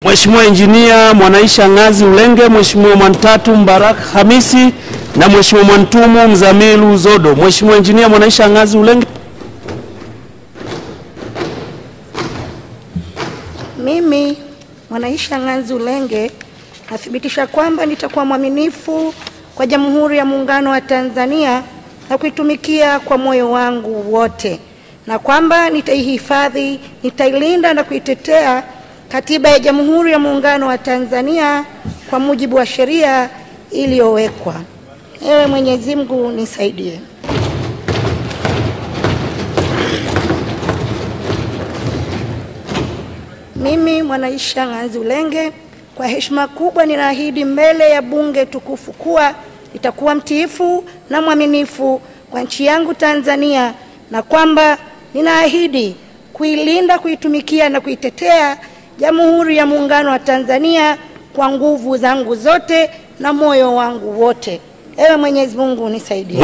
Mheshimiwa Injinia Mwanaisha Ng'azi Ulenge, Mheshimiwa Mwantatu Mbaraka Hamisi na Mheshimiwa Mwantumu Mzamilu Zodo. Mheshimiwa Injinia Mwanaisha Ng'azi Ulenge. Mimi Mwanaisha Ng'azi Ulenge nathibitisha kwamba nitakuwa mwaminifu kwa Jamhuri ya Muungano wa Tanzania na kuitumikia kwa moyo wangu wote, na kwamba nitaihifadhi, nitailinda na kuitetea Katiba ya Jamhuri ya Muungano wa Tanzania kwa mujibu wa sheria iliyowekwa. Ewe Mwenyezi Mungu nisaidie. Mimi Mwanaisha Ng'azi Ulenge kwa heshima kubwa ninaahidi mbele ya bunge tukufu kuwa nitakuwa mtiifu na mwaminifu kwa nchi yangu Tanzania, na kwamba ninaahidi kuilinda, kuitumikia na kuitetea Jamhuri ya Muungano wa Tanzania kwa nguvu zangu zote na moyo wangu wote. Ewe Mwenyezi Mungu nisaidie.